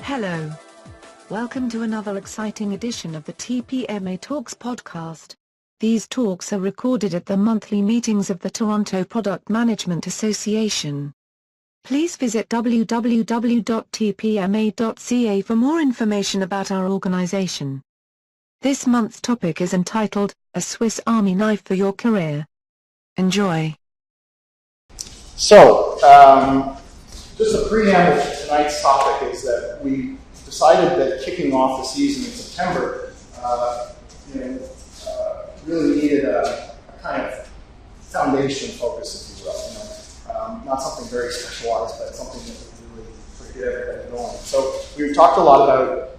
Hello. Welcome to another exciting edition of the TPMA Talks podcast. These talks are recorded at the monthly meetings of the Toronto Product Management Association. Please visit www.tpma.ca for more information about our organization. This month's topic is entitled, A Swiss Army Knife for Your Career. Enjoy. So, just a preamble to tonight's topic is that we decided that kicking off the season in September really needed a kind of foundation focus, if you will. Not something very specialized, but something that would really get everybody going. So we've talked a lot about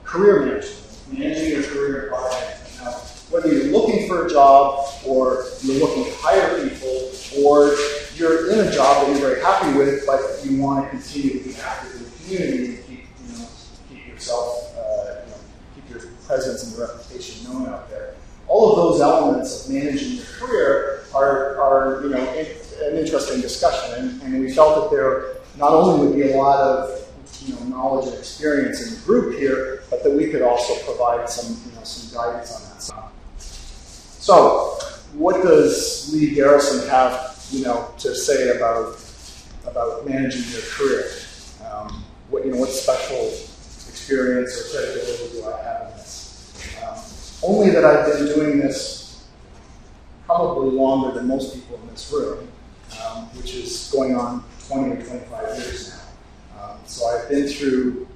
career management, managing your career and product management. Now, whether you're looking for a job or you're looking to hire people or you're in a job that you're very happy with, but you want to continue to be active in the community and keep yourself, keep your presence and your reputation known out there. All of those elements of managing your career are an interesting discussion, and we felt that there not only would be a lot of knowledge and experience in the group here, but that we could also provide some guidance on that side. So, what does Lee Garrison have to say about managing your career? What special experience or credibility do I have in this? Only that I've been doing this probably longer than most people in this room, which is going on 20 or 25 years now. So I've been through,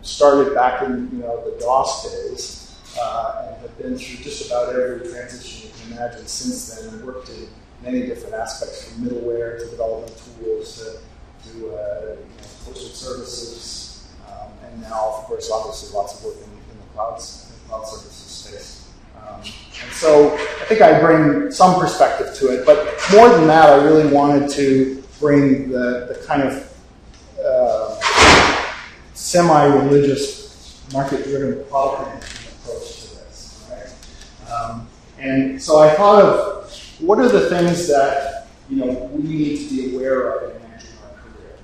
started back in the DOS days, and have been through just about every transition you can imagine since then, and worked in many different aspects, from middleware to development tools to hosted services, and now, of course, obviously lots of work in the cloud services space. And so I think I bring some perspective to it, but more than that, I really wanted to bring the kind of semi-religious, market-driven product management approach to this. Right? And so I thought of what are the things that we need to be aware of in managing our career.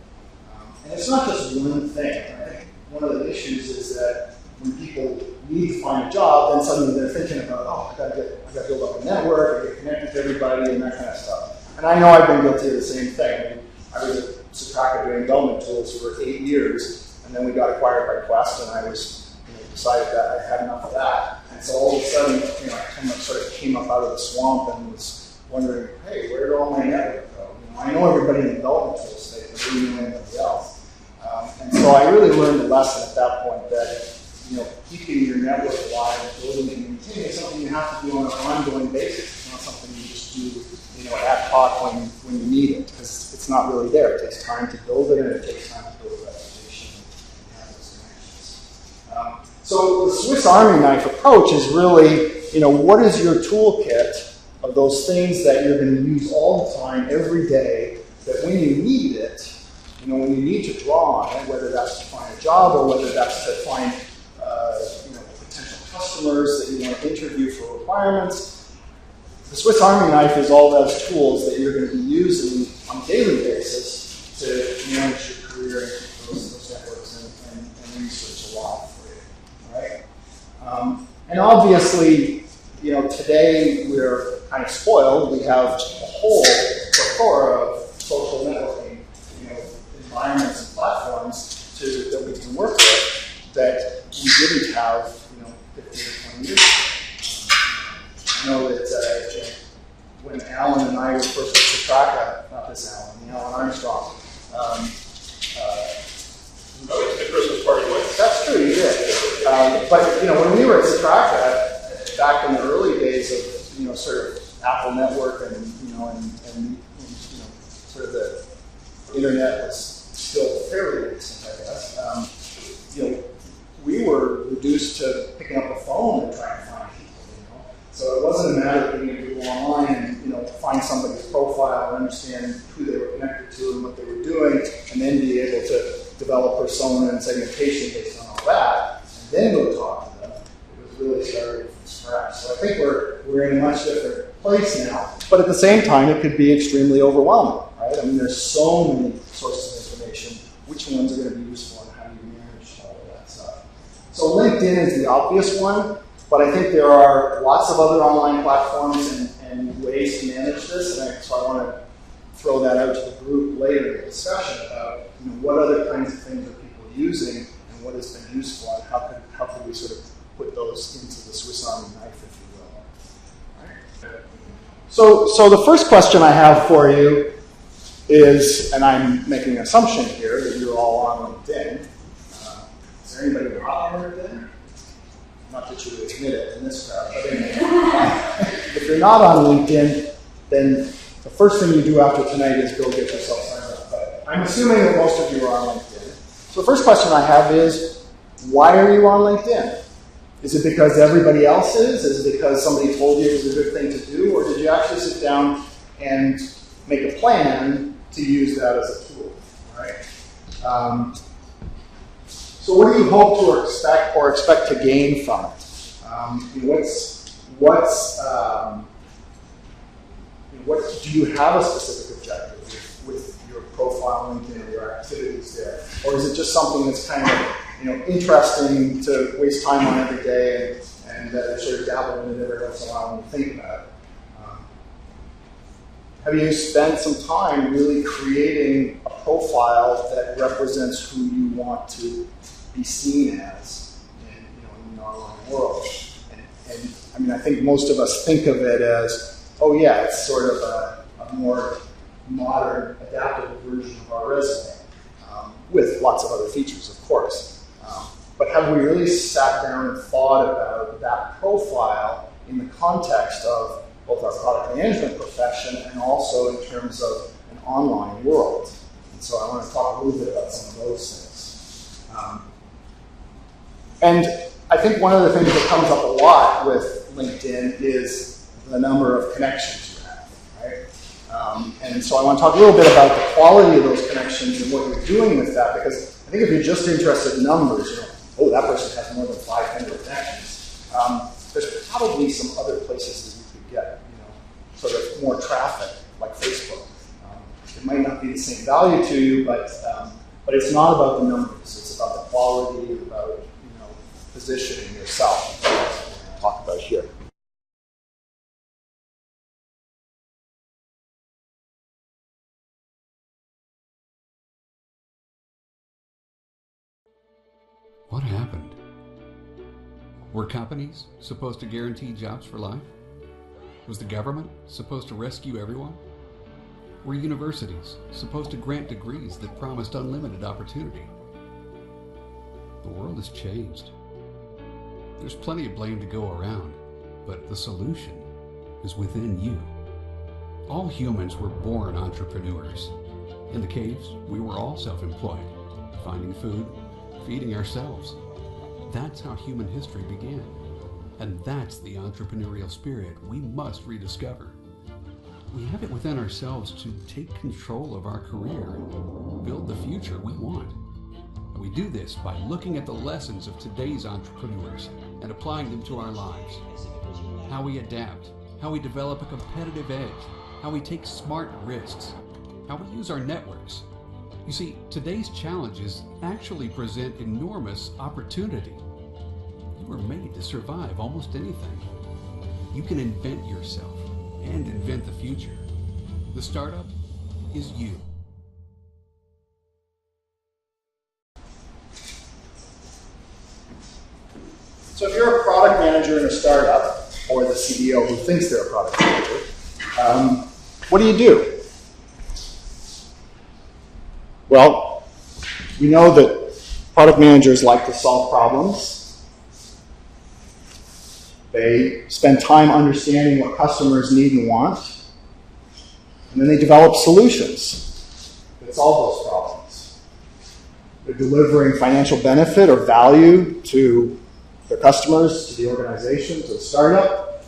And it's not just one thing. I think one of the issues is that when people need to find a job, then suddenly they're thinking about, I got to build up a network, I got to get connected to everybody, and that kind of stuff. And I know I've been guilty of the same thing. I was at Citraka doing development tools for 8 years, and then we got acquired by Quest, and I was decided that I had enough of that. And so all of a sudden, I kind of sort of came up out of the swamp and was wondering, hey, where did all my network go? I know everybody in the development tool space, but I didn't know anybody else. And so I really learned a lesson at that point that keeping your network alive and building and maintaining is something you have to do on an ongoing basis. It's not something you just do, ad hoc when you need it, because it's not really there. It takes time to build it, and it takes time to build a reputation and have those connections. So the Swiss Army knife approach is really, what is your toolkit of those things that you're going to use all the time, every day, that when you need it, when you need to draw on it, whether that's to find a job or whether that's to find potential customers that you want to interview for requirements. The Swiss Army knife is all those tools that you're going to be using on a daily basis to manage your career and keep those networks and research alive for you. Right? And obviously, today we're kind of spoiled. We have a whole plethora of social networking, environments and platforms that we can work with that we didn't have, 15 or 20 years ago. I know that when Alan and I were first at Citraka, not this Alan, Alan Armstrong. The Christmas party went. That's true, you did. But when we were at Citraka, back in the early days of sort of Apple Network and sort of the internet was still fairly recent, I guess. We were reduced to picking up the phone and trying to find people. So it wasn't a matter of being able to go online and find somebody's profile and understand who they were connected to and what they were doing, and then be able to develop persona and segmentation based on all that, and then go talk to them. It was really started from scratch. So I think we're in a much different place now. But at the same time, it could be extremely overwhelming, right? I mean, there's so many sources of information. Which ones are going to be useful and how do you manage So LinkedIn is the obvious one, but I think there are lots of other online platforms and ways to manage this, and so I want to throw that out to the group later in the discussion about what other kinds of things are people using and what has been useful, and how could we sort of put those into the Swiss Army knife, if you will. All right. So the first question I have for you is, and I'm making an assumption here that you're all on LinkedIn. Is there anybody not on LinkedIn? Not that you would admit it in this crowd, but anyway. If you're not on LinkedIn, then the first thing you do after tonight is go get yourself signed up. But I'm assuming that most of you are on LinkedIn. So the first question I have is, why are you on LinkedIn? Is it because everybody else is? Is it because somebody told you it was a good thing to do? Or did you actually sit down and make a plan to use that as a tool? All right? So what do you hope to expect to gain from it? What do you have a specific objective with your profile on LinkedIn or your activities there? Or is it just something that's kind of interesting to waste time on every day and sort of dabble in it every once in a while when you think about it? Have you spent some time really creating a profile that represents who you want to be seen as in the online world? And I mean, I think most of us think of it as, oh yeah, it's sort of a more modern, adaptable version of our resume, with lots of other features, of course. But have we really sat down and thought about that profile in the context of both our product management profession and also in terms of an online world? And so I want to talk a little bit about some of those things. And I think one of the things that comes up a lot with LinkedIn is the number of connections you have, right? And so I want to talk a little bit about the quality of those connections and what you're doing with that, because I think if you're just interested in numbers, oh, that person has more than 500 connections. There's probably some other places that you could get, sort of more traffic, like Facebook. It might not be the same value to you, but it's not about the numbers. It's about the quality, about positioning yourself. That's what we're going to talk about here. What happened? Were companies supposed to guarantee jobs for life? Was the government supposed to rescue everyone? Were universities supposed to grant degrees that promised unlimited opportunity? The world has changed. There's plenty of blame to go around, but the solution is within you. All humans were born entrepreneurs. In the caves, we were all self-employed, finding food, feeding ourselves. That's how human history began. And that's the entrepreneurial spirit we must rediscover. We have it within ourselves to take control of our career and build the future we want. And we do this by looking at the lessons of today's entrepreneurs and applying them to our lives. How we adapt, how we develop a competitive edge, how we take smart risks, how we use our networks. You see, today's challenges actually present enormous opportunity. You were made to survive almost anything. You can invent yourself and invent the future. The startup is you. So if you're a product manager in a startup, or the CEO who thinks they're a product manager, what do you do? Well, we know that product managers like to solve problems. They spend time understanding what customers need and want, and then they develop solutions that solve those problems. They're delivering financial benefit or value to their customers, to the organization, to the startup.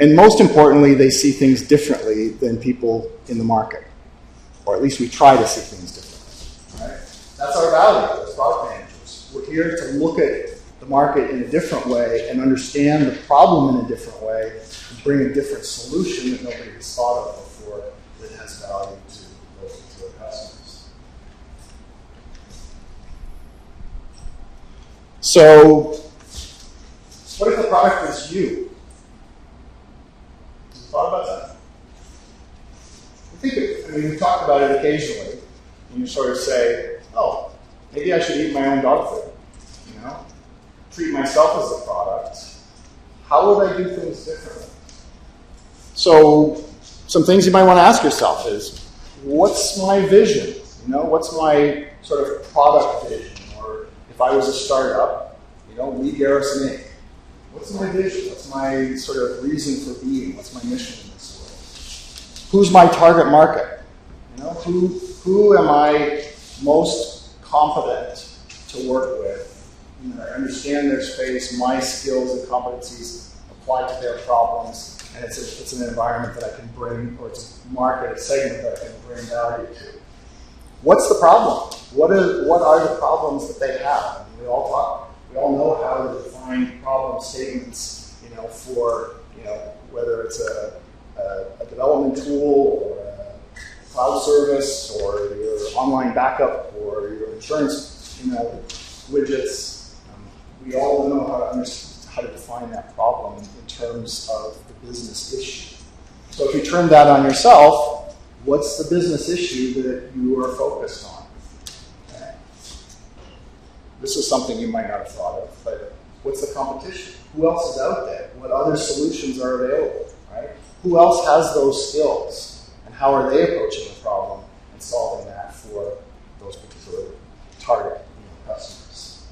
And most importantly, they see things differently than people in the market. Or at least we try to see things differently. Right? That's our value as product managers. We're here to look at the market in a different way and understand the problem in a different way and bring a different solution that nobody has thought of before that has value to our customers. So, what if the product was you? Have you thought about that? We talk about it occasionally, and you sort of say, oh, maybe I should eat my own dog food, treat myself as a product. How would I do things differently? So, some things you might want to ask yourself is, what's my vision? What's my sort of product vision? Or if I was a startup, Lee Garrison Inc. What's my vision? What's my sort of reason for being? What's my mission in this world? Who's my target market? Who am I most confident to work with? I understand their space, my skills and competencies apply to their problems, and it's an environment that I can bring, or it's a market, a segment that I can bring value to. What's the problem? What are the problems that they have? We all know how to define problem statements, for whether it's a development tool or a cloud service or your online backup or your insurance, widgets. We all know how to define that problem in terms of the business issue. So if you turn that on yourself, what's the business issue that you are focused on? Okay. This is something you might not have thought of, but what's the competition? Who else is out there? What other solutions are available, right? Who else has those skills? And how are they approaching the problem and solving that for those particular target customers?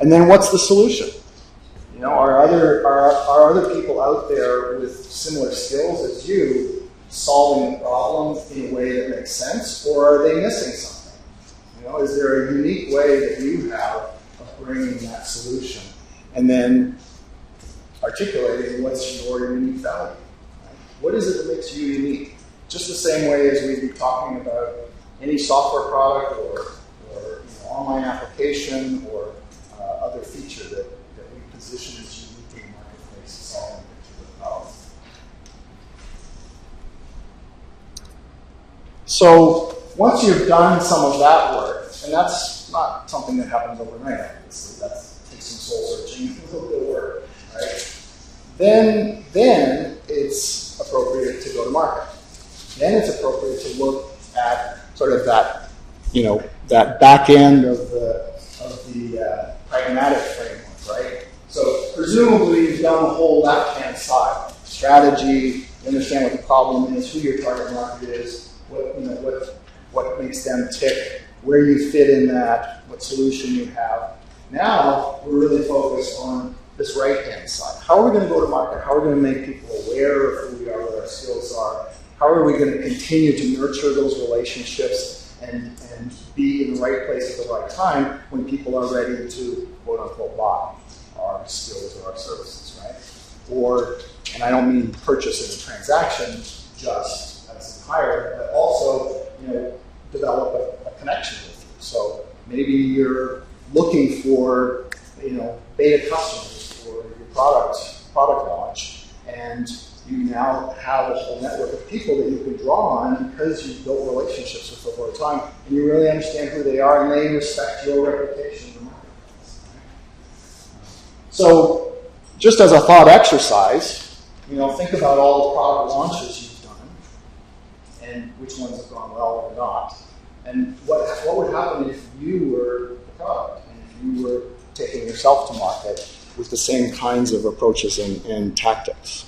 And then what's the solution? Are other people out there with similar skills as you solving the problem in a way that makes sense, or are they missing something? Is there a unique way that you have of bringing that solution? And then articulating what's your unique value. Right? What is it that makes you unique? Just the same way as we'd be talking about any software product or online application or other feature that we position as unique in the marketplace to solve a particular problem. So once you've done some of that work, and that's not something that happens overnight, obviously, that takes some soul searching and a little bit of work, right? Then it's appropriate to go to market. Then it's appropriate to look at sort of that, that back end of the pragmatic framework, right? So presumably you've done the whole left-hand side, strategy, you understand what the problem is, who your target market is, what makes them tick, where you fit in that, what solution you have. Now we're really focused on this right-hand side. How are we going to go to market? How are we going to make people aware of who we are, what our skills are? How are we going to continue to nurture those relationships and be in the right place at the right time when people are ready to, quote unquote, buy our skills or our services, right? And I don't mean purchase in a transaction just as in hire, but also, develop a connection with you. So maybe you're looking for, beta customers for your product launch, and you now have a whole network of people that you can draw on because you've built relationships with them over time, and you really understand who they are, and they respect your reputation in the marketplace. So, just as a thought exercise, think about all the product launches you've done, and which ones have gone well or not, and what would happen if you were the product, and if you were taking yourself to market with the same kinds of approaches and tactics.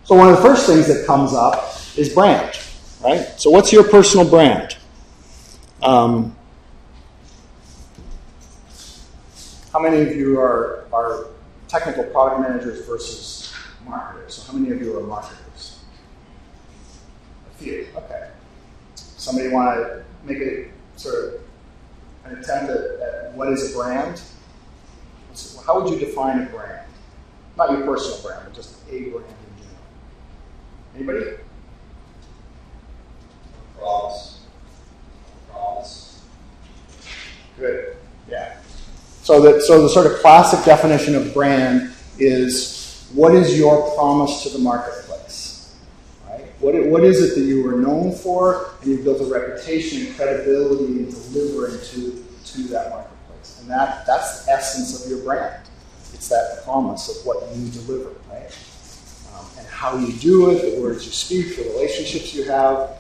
So one of the first things that comes up is brand, right? So what's your personal brand? How many of you are technical product managers versus marketers? So how many of you are marketers? A few, okay. Somebody want to make a sort of an attempt at what is a brand? How would you define a brand? Not your personal brand, but just a brand. Anybody? Promise. Good. Yeah. So the sort of classic definition of brand is, what is your promise to the marketplace? Right? What is it that you are known for, and you've built a reputation and credibility in delivering to that marketplace? And that's the essence of your brand. It's that promise of what you deliver, right? And how you do it, the words you speak, the relationships you have,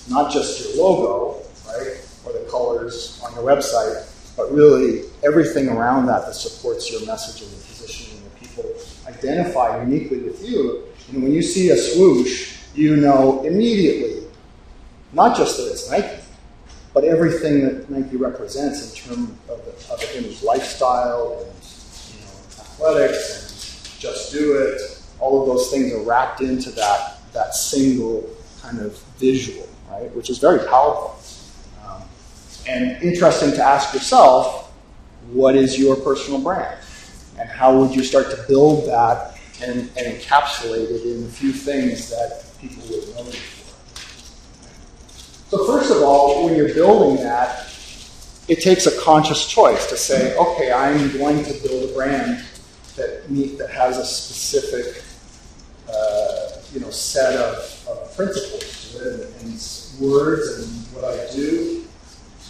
not just your logo, right, or the colors on your website, but really everything around that supports your messaging and positioning that people identify uniquely with you. And when you see a swoosh, you know immediately, not just that it's Nike, but everything that Nike represents in terms of the image, lifestyle, and athletics, and just do it. All of those things are wrapped into that single kind of visual, right? Which is very powerful. And interesting to ask yourself, what is your personal brand? And how would you start to build that and encapsulate it in a few things that people would know you for? So first of all, when you're building that, it takes a conscious choice to say, okay, I'm going to build a brand that has a specific set of principles to it and words and what I do.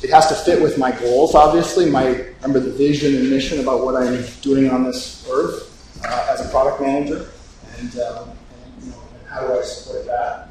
It has to fit with my goals, obviously. Remember the vision and mission about what I'm doing on this earth as a product manager, and how do I support that?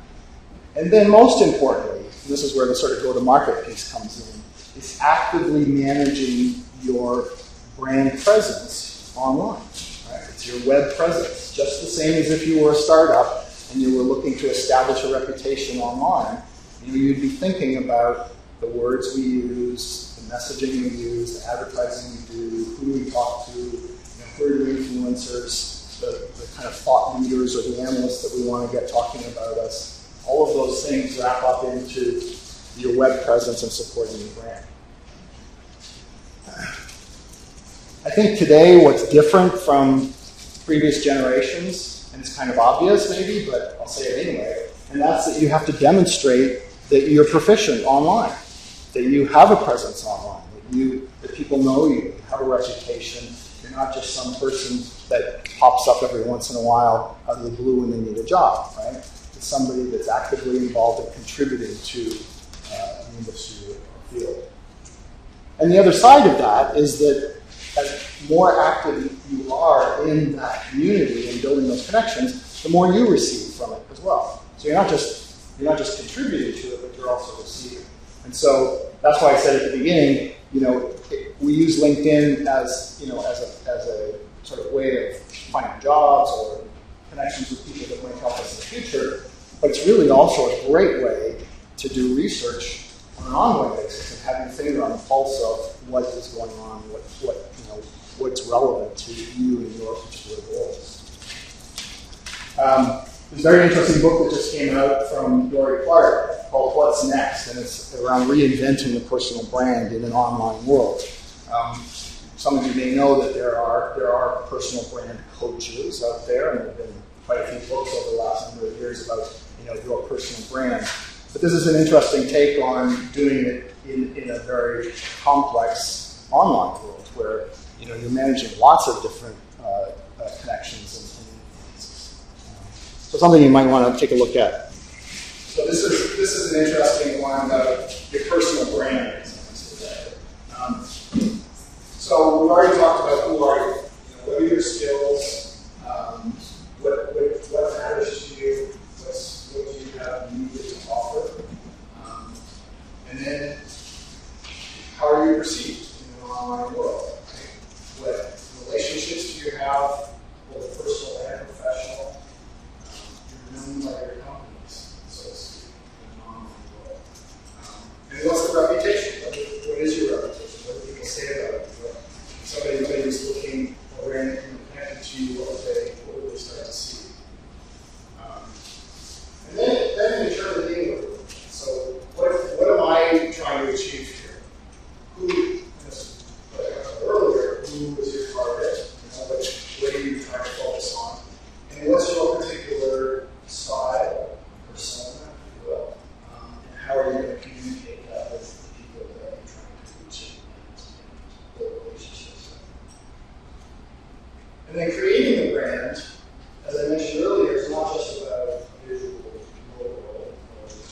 And then most importantly, and this is where the sort of go-to-market piece comes in, is actively managing your brand presence online. Right? It's your web presence, just the same as if you were a startup and you were looking to establish a reputation online. You'd be thinking about the words we use, the messaging we use, the advertising we do, who we talk to, who are the influencers, the kind of thought leaders or the analysts that we want to get talking about us. All of those things wrap up into your web presence and supporting your brand. I think today what's different from previous generations, and it's kind of obvious maybe, but I'll say it anyway, and that's that you have to demonstrate that you're proficient online, that you have a presence online, that people know you have a reputation. You're not just some person that pops up every once in a while out of the blue when they need a job, right? It's somebody that's actively involved in contributing to the industry or field. And the other side of that is that as more active you are in that community and building those connections, the more you receive from it as well. So you're not just contributing to it, but you're also receiving. And so that's why I said at the beginning, we use LinkedIn as a sort of way of finding jobs or connections with people that might help us in the future. But it's really also a great way to do research on an ongoing basis and have your finger on the pulse of what is going on, what's relevant to you and your particular goals. There's a very interesting book that just came out from Dory Clark called What's Next, and it's around reinventing the personal brand in an online world. Some of you may know that there are personal brand coaches out there, and there have been quite a few books over the last number of years about your personal brand. But this is an interesting take on doing it in a very complex online world where you're managing lots of different connections and influences. So something you might want to take a look at. So this is an interesting one about your personal brand. So we've already talked about who are you. What are your skills? What matters to you? What do you have uniquely to offer? And then how are you perceived in an online world? What relationships do you have, both personal and professional? You're known by your companies, so to speak, in an online world. And what's the reputation? What is your reputation? What do people say about you? Somebody who's looking or connected to you, what would they start to see? And then you turn the needle. So what am I trying to achieve here? Who, as I mentioned earlier, who is your target? What are you trying to focus on? And what's your particular style, persona, if you will? And how are you going to communicate that with the people that you're trying to reach and build relationships with? And then creating the brand, as I mentioned earlier, is not just about a visual logo or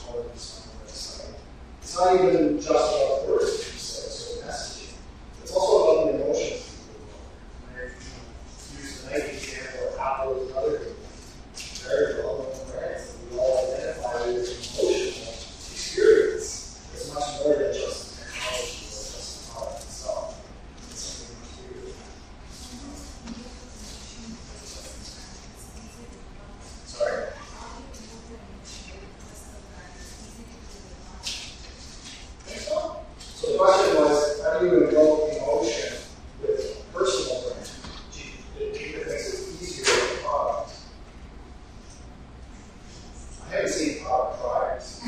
colors on the website. It's not even just about words, so messaging. It's also about tribes.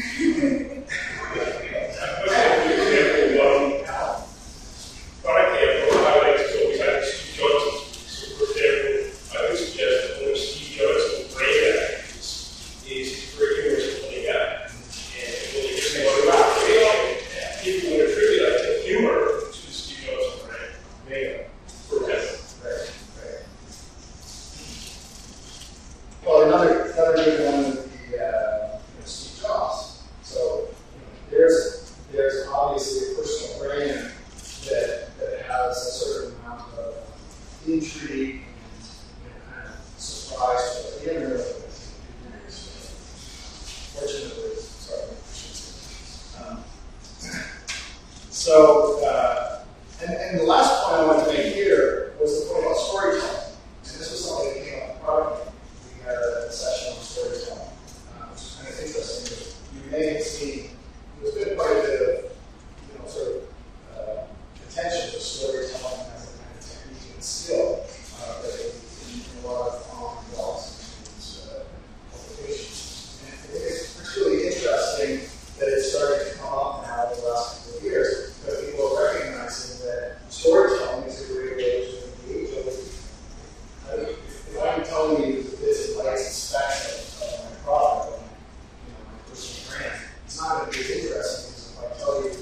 Product example, highlights is always had Steve Jobs. So, for example, I would suggest that one of Steve Jobs' brand actions is very humorous funny guy. And when you hear about it, people would attribute that to humor to the Steve Jobs brand. Yeah. For example. Right. Well, another good one would be Steve Jobs. So there's obviously a personal brand that has a certain amount of intrigue and kind of surprise to it. He didn't really fortunately, sorry. And the last point I wanted to make here was the point about storytelling. And this was something that came up in product. We had a session on storytelling, which is kind of interesting. You may have seen there's been quite a bit of attention to storytelling as a kind of technique and skill in a lot of online blogs and publications. And I think it's particularly interesting that it's starting to come up now over the last couple of years, because people are recognizing that storytelling is a great way to engage other people. If I'm telling you the bits and bytes and specs of my product, of my personal brand, it's not going to be as interesting as if I tell you a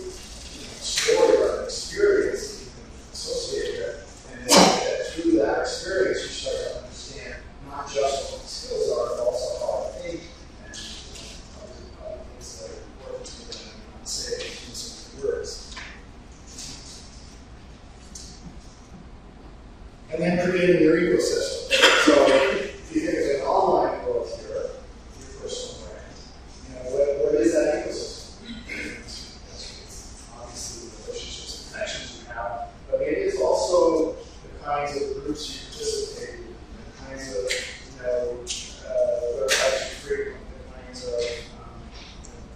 story or an experience that you can associate with, and then through that experience you start to understand not just what the skills are, but also how I think and things that are important to them and not say in some words. And then creating your ecosystem. So if you think of an online world here, your personal brand, what is that ecosystem? Obviously the relationships and connections you have, but it is also the kinds of groups you participate in, the kinds of websites you frequent, the kinds of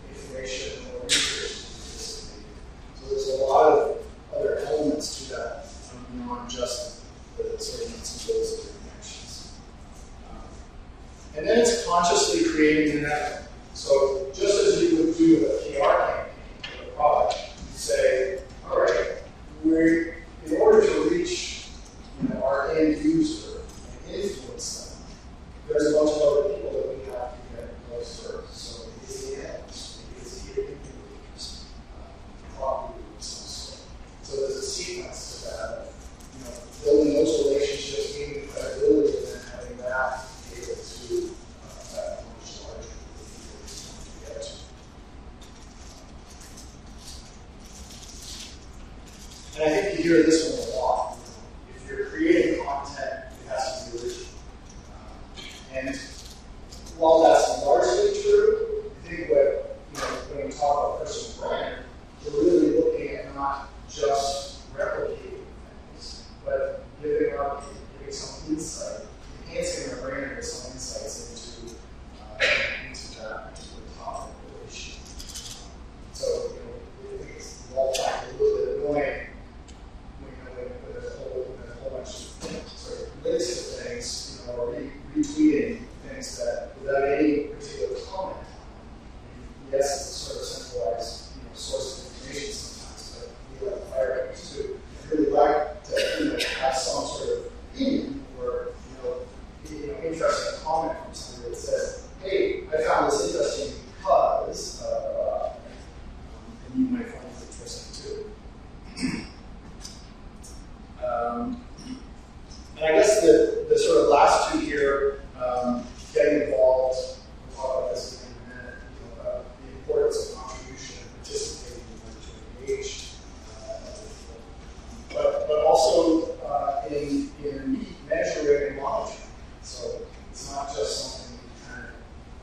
information or research you participate in. So there's a lot of other elements to that beyond just the sort of nuts and bolts of your connections. And then it's consciously creating the network. So just as you would do with a PR campaign for a product, you say, all right, in order to reach our end user and influence them, there's a bunch of other people that we have to get close first. So it is the analysts, it is the individuals, property of some sort. So there's a sequence to that. Building those relationships, gaining credibility, and then having that be able to that much larger group of people to get to. And I think you hear this one a lot. If you're creating content, it has to be original. And while that's largely true, I think when we talk about personal brand, we're really looking at not just replicating things, but giving some insight, enhancing our brand with some insights into that particular topic or issue. So, I think it's all back a little bit annoying when there's a whole bunch of sort of lists of things, or retweeting things that without any particular comment on them. Yes, it's a sort of centralized source of information sometimes, but we like fireworks too. I really like to have some sort of opinion or interesting comment from somebody that says, "Hey, I found this interesting because," and you might find it interesting too. And I guess the sort of last two here, getting involved, we'll talk about this in a minute, the importance of contribution and participating in order to engage. But also in measuring and monitoring. So it's not just something you kind of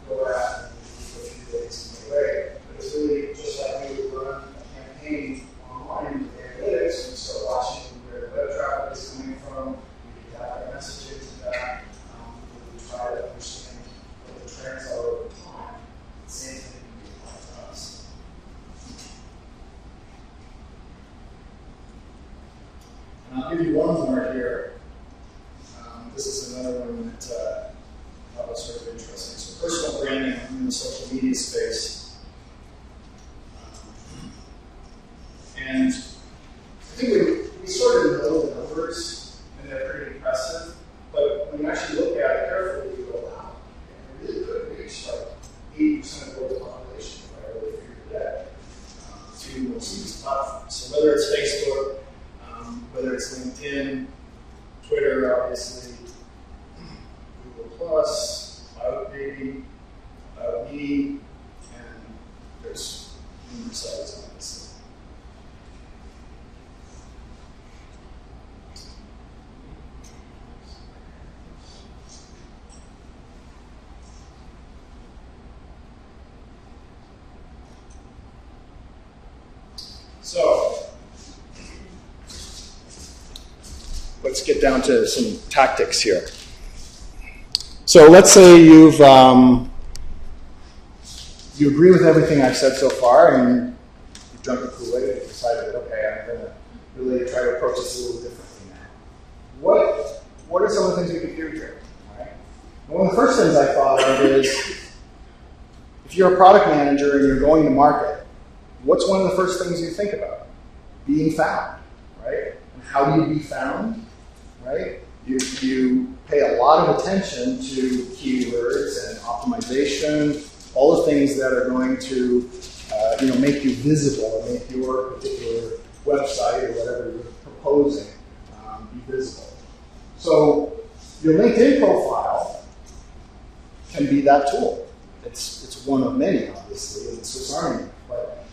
go at and do a few days and get away, but it's really just like we would run a campaign online with analytics, and you start watching where the web traffic is coming from, we get that messaging to that, we try to understand what the trends are over time. The same thing can be applied to us. And I'll give you one more here. This is another one that I thought was sort of interesting. So personal branding in the social media space. And I think we sort of know the numbers, and they're pretty impressive. But when you actually look at it carefully, you go, wow, it really could reach like 80% of the world's population if I really figured that to most of these platforms. So whether it's Facebook, whether it's LinkedIn, Twitter, obviously, Google+, Cloud Baby, Cloud Me, and there's numerous sites on this. So, let's get down to some tactics here. So let's say you agree with everything I've said so far, and you've drunk the Kool-Aid and decided that, okay, I'm going to really try to approach this a little differently now. What are some of the things we could do here? All right? One of the first things I thought of is, if you're a product manager and you're going to market, what's one of the first things you think about? Being found, right? And how do you be found, right? You pay a lot of attention to keywords and optimization, all the things that are going to make you visible and make your particular website or whatever you're proposing be visible. So your LinkedIn profile can be that tool. It's one of many, obviously, in the Swiss Army. But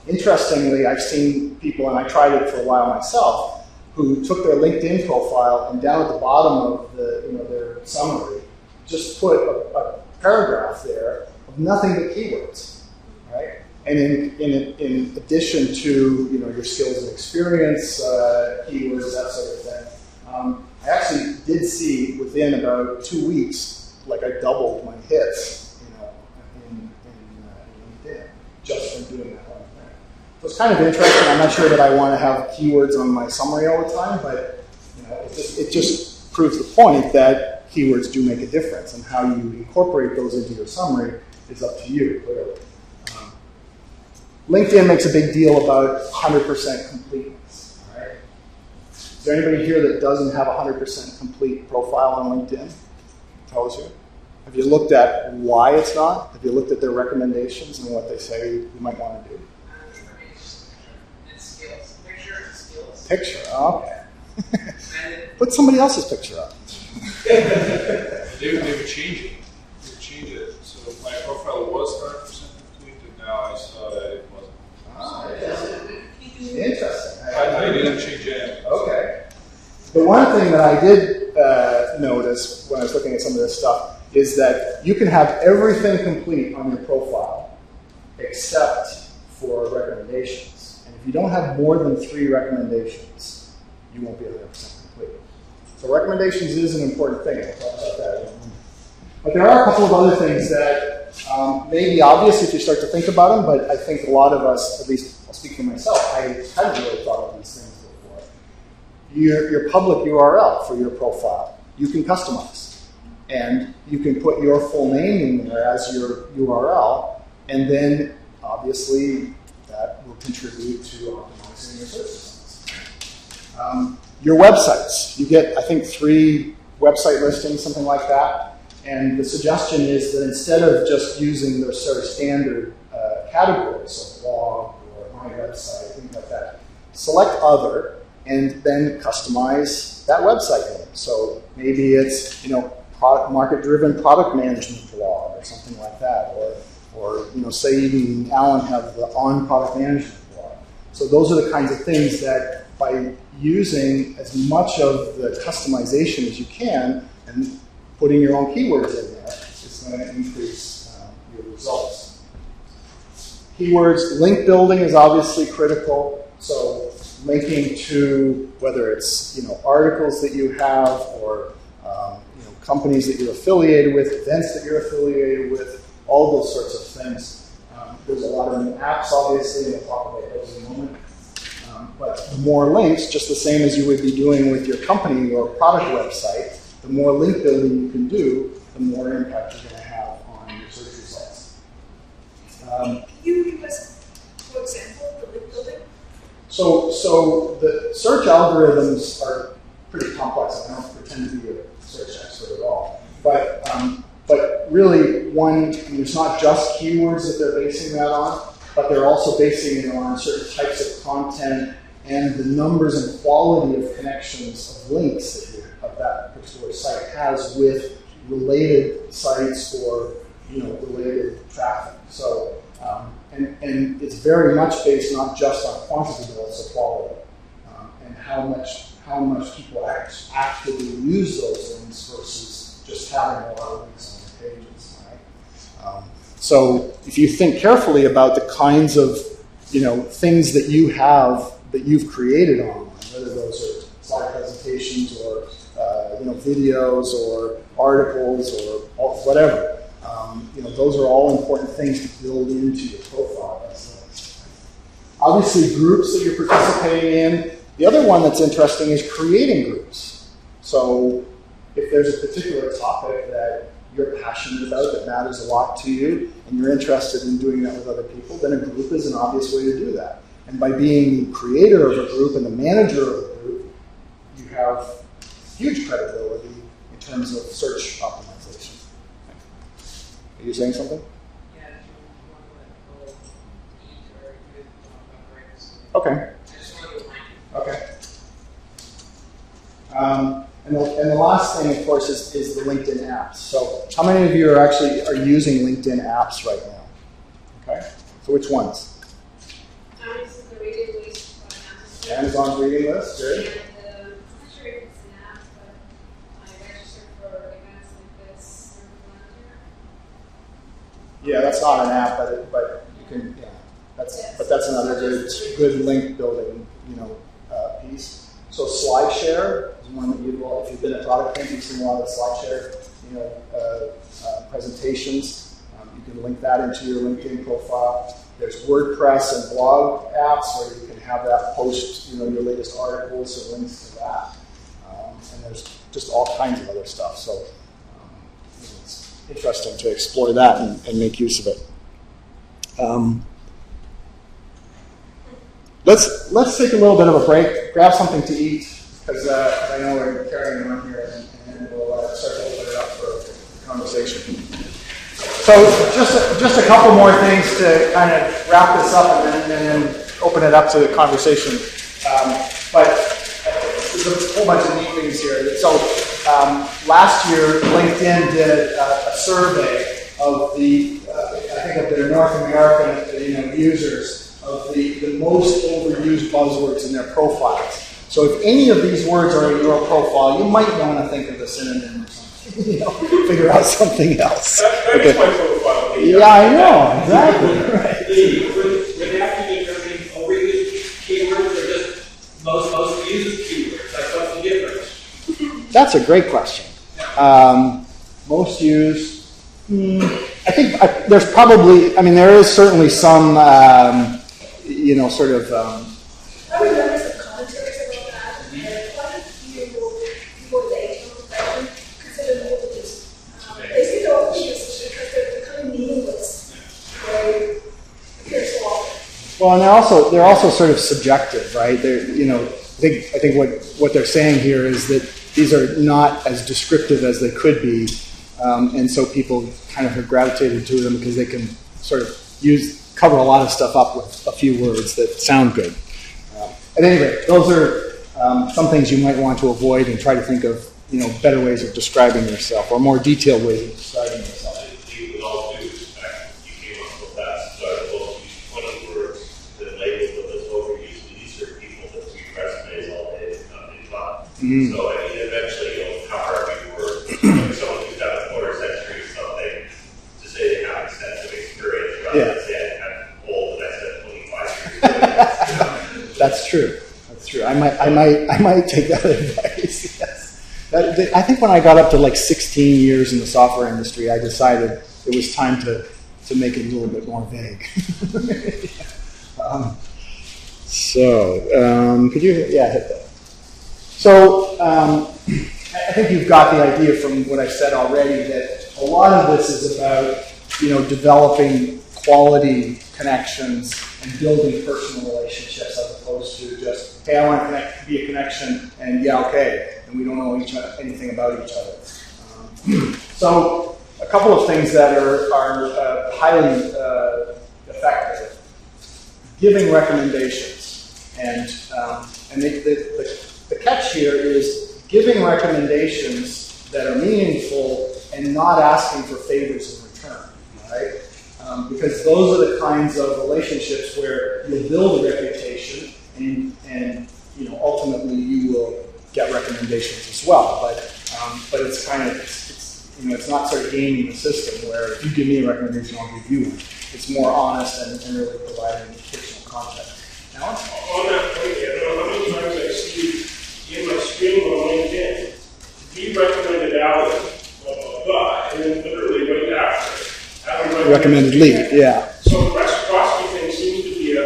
interestingly, I've seen people, and I tried it for a while myself, who took their LinkedIn profile and down at the bottom of their summary just put a paragraph there of nothing but keywords, right? And in addition to your skills and experience, keywords, that sort of thing, I actually did see within about 2 weeks, like I doubled my hits, in LinkedIn just from doing that one thing. So it's kind of interesting. I'm not sure that I want to have keywords on my summary all the time, but it just proves the point that keywords do make a difference, and how you incorporate those into your summary is up to you, clearly. LinkedIn makes a big deal about 100% completeness. All right? Is there anybody here that doesn't have a 100% complete profile on LinkedIn? Tell us you. Have you looked at why it's not? Have you looked at their recommendations and what they say you might want to do? Skills. Picture and skills. Picture, okay. Put somebody else's picture up. They would change it. They would change it. So my profile was 100% complete, and now I saw that it wasn't. Interesting. I didn't change it. Okay. The one thing that I did notice when I was looking at some of this stuff is that you can have everything complete on your profile except for recommendations. And if you don't have more than 3 recommendations, you won't be 100% complete. So recommendations is an important thing. We'll talk about that in a moment. But there are a couple of other things that may be obvious if you start to think about them, but I think a lot of us, at least I'll speak for myself, I hadn't really thought of these things before. Your public URL for your profile, you can customize. And you can put your full name in there as your URL, and then obviously that will contribute to optimizing your search results. Your websites, you get, I think, 3 website listings, something like that. And the suggestion is that instead of just using the sort of standard categories, so blog or my website, things like that, select other and then customize that website name. So maybe it's, market-driven product management blog or something like that, or say even Alan have the on product management blog. So those are the kinds of things that by using as much of the customization as you can and putting your own keywords in there, it's going to increase your results. Keywords, link building is obviously critical. So linking to whether it's articles that you have or companies that you're affiliated with, events that you're affiliated with, all those sorts of things. There's a lot of new apps, obviously, and we'll talk about those in a moment. But the more links, just the same as you would be doing with your company or product website, the more link building you can do, the more impact you're going to have on your search results. Can you give us, for example, the link building? So the search algorithms are pretty complex. I don't pretend to be a search expert at all. But really, it's not just keywords that they're basing that on, but they're also basing it on certain types of content and the numbers and quality of connections of links that that particular site has with related sites or related traffic. So and it's very much based not just on quantity but also quality and how much people actively use those links versus just having a lot of links on their pages. Right? So if you think carefully about the kinds of things that you have that you've created online, whether those are slide presentations or videos or articles or whatever. Those are all important things to build into your profile. Obviously, groups that you're participating in. The other one that's interesting is creating groups. So if there's a particular topic that you're passionate about, that matters a lot to you, and you're interested in doing that with other people, then a group is an obvious way to do that. And by being the creator of a group and the manager of a group, you have huge credibility in terms of search optimization. Are you saying something? Yeah, if you want to eat or good breakfast. Okay. I just want to remind you. Okay. And the last thing, of course, is the LinkedIn apps. So how many of you are using LinkedIn apps right now? Okay. So which ones? I'm using the reading list for Amazon's reading list, good. And I'm not sure if it's an app, but I registered for events like this Yeah, that's not an app, but you can. Yeah, that's another good link building, piece. So SlideShare is one that if you've been at Product Camp, you've seen a lot of SlideShare, presentations. You can link that into your LinkedIn profile. There's WordPress and blog apps where you can have that post, your latest articles or links to that. And there's just all kinds of other stuff. So it's interesting to explore that and make use of it. Let's take a little bit of a break, grab something to eat, because I know we're carrying on here, and we'll start to open it up for conversation. So just a couple more things to kind of wrap this up and then open it up to the conversation. But there's a whole bunch of neat things here. So last year, LinkedIn did a survey of of their North American users of the most overused buzzwords in their profiles. So if any of these words are in your profile, you might want to think of a synonym or something. Figure out something else. That is my profile. Yeah, I know, exactly. Right. Would that be determining overused keywords or just most used keywords? Like what's the difference? That's a great question. Most used, I think there's probably, there is certainly some, sort of... I remember some commentaries about that, and quite a few people in the HR profession consider multitudes. They say they're overused because they're becoming meaningless. They appear so often. Well, and they're also sort of subjective, right? I think what they're saying here is that these are not as descriptive as they could be, and so people kind of have gravitated to them because they can sort of cover a lot of stuff up with a few words that sound good. At any rate, those are some things you might want to avoid and try to think of, better ways of describing yourself or more detailed ways of describing yourself. With all due respect, you came up with that. So I will use 20 words that label them as overused. These are people that read resumes all day and not in time. So eventually you'll cover every word. Like someone who's got a quarter century or something to say they have extensive experience rather than say I'm old and I spent 25 years. That's true. That's true. I might take that advice. Yes. I think when I got up to like 16 years in the software industry, I decided it was time to make it a little bit more vague. Could you hit that? So I think you've got the idea from what I've said already that a lot of this is about developing quality connections and building personal relationships as opposed to just, hey, I want to be a connection, and yeah, okay, and we don't know anything about each other. So a couple of things that are highly effective. Giving recommendations. And the catch here is giving recommendations that are meaningful and not asking for favors in return, right? Because those are the kinds of relationships where you'll build a reputation and ultimately you will get recommendations as well. But it's kind of, it's not sort of gaming the system where if you give me a recommendation, I'll give you one. It's more honest and really providing personal context. Now, on that point, I don't know how many times I see in my stream on LinkedIn, we recommended Alan, blah, blah, blah, and then literally right after, Alan recommended lead, yeah. So the reciprocity thing seems to be a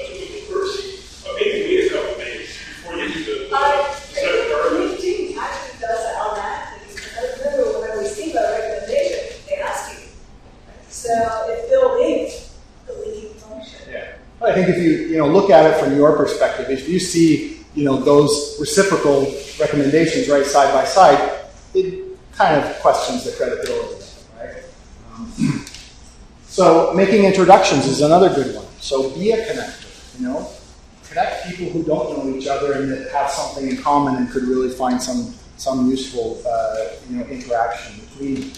typical courtesy, but maybe wait a couple days before you do the LinkedIn actually does that automatically, because I remember when I received a recommendation, they ask you. So it built in the linking function. Yeah. I think if you look at it from your perspective, if you see those reciprocal recommendations right side by side, it kind of questions the credibility of it, right? So making introductions is another good one. So be a connector. Connect people who don't know each other and that have something in common and could really find some useful interaction between them.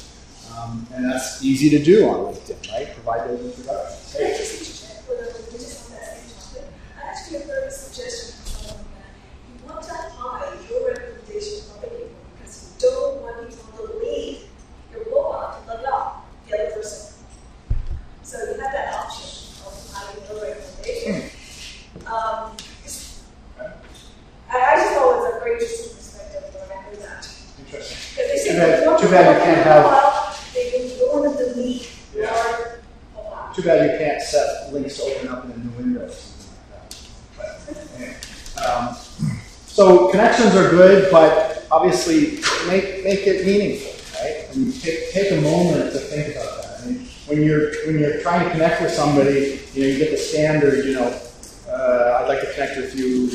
And that's easy to do on LinkedIn, right? Provide those introductions. Can I just interject with a just on that same topic? I actually have heard a suggestion from someone that you want to hide your recommendation from other people because you don't want people to leave your profile to look up the other person. So you have that option of hiding your recommendation. I just thought it was a great perspective when I heard that. Interesting. Because they say Too bad you can't have. They don't want to delete your profile. Too bad you can't set links to open up in a new window or something like that. But, anyway. So connections are good, but obviously make it meaningful, right? And take a moment to think about that. I mean, when you're trying to connect with somebody, you get the standard, I'd like to connect with you,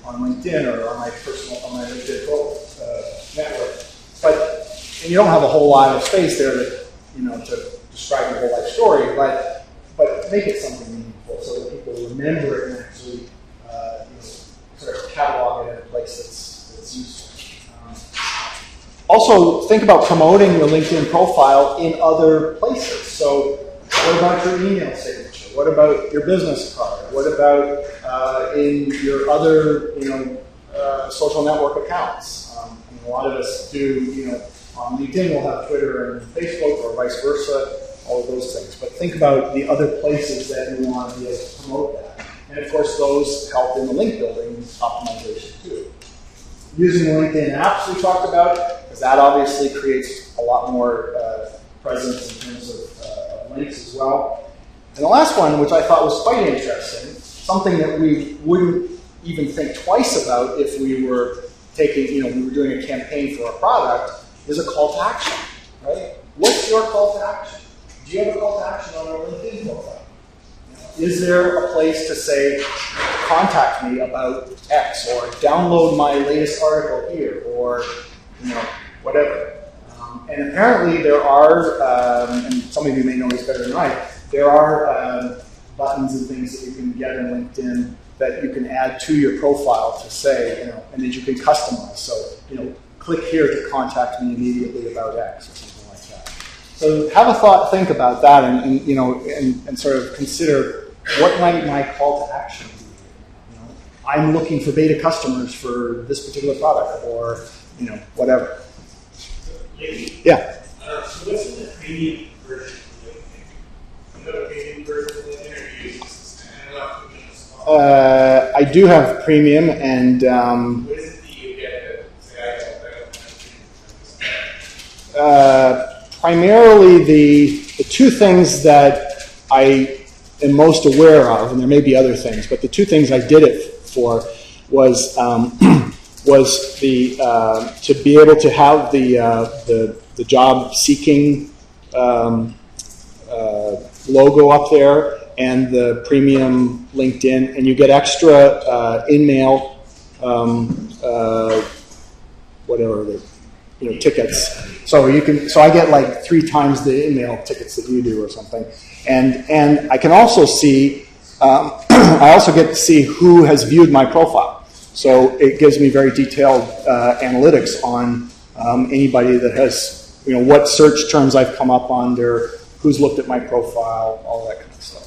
on LinkedIn or on my LinkedIn network. And you don't have a whole lot of space there to describe your whole life story, but make it something meaningful so that people remember it and actually sort of catalog it in a place that's useful. Also, think about promoting your LinkedIn profile in other places. So, what about your email signature? What about your business card? What about in your other social network accounts? A lot of us do, on LinkedIn we'll have Twitter and Facebook or vice versa, all of those things. But think about the other places that you want to be able to promote that. And of course those help in the link building optimization too. Using the LinkedIn apps we talked about, because that obviously creates a lot more presence in terms of links as well. And the last one, which I thought was quite interesting, something that we wouldn't even think twice about if we were we were doing a campaign for a product, is a call to action, right? What's your call to action? Do you have a call to action on our LinkedIn profile? Is there a place to say, contact me about X, or download my latest article here, or whatever? And apparently there are, and some of you may know this better than I, there are buttons and things that you can get in LinkedIn that you can add to your profile to say, and that you can customize. So, click here to contact me immediately about X or something like that. So have a think about that, and sort of consider what might my call to action be. I'm looking for beta customers for this particular product, or whatever. Yeah. So what's in the premium version of LinkedIn? You have a premium version of LinkedIn, or do you use this standalone? I do have premium, and what is it that you get that say I don't primarily the two things that I am most aware of, and there may be other things, but the two things I did it for was to be able to have the job seeking logo up there and the premium LinkedIn, and you get extra in-mail, whatever the tickets. So I get like 3 times the in-mail tickets that you do or something, and I can also see. I also get to see who has viewed my profile. So it gives me very detailed analytics on anybody that has, what search terms I've come up under, who's looked at my profile, all that kind of stuff.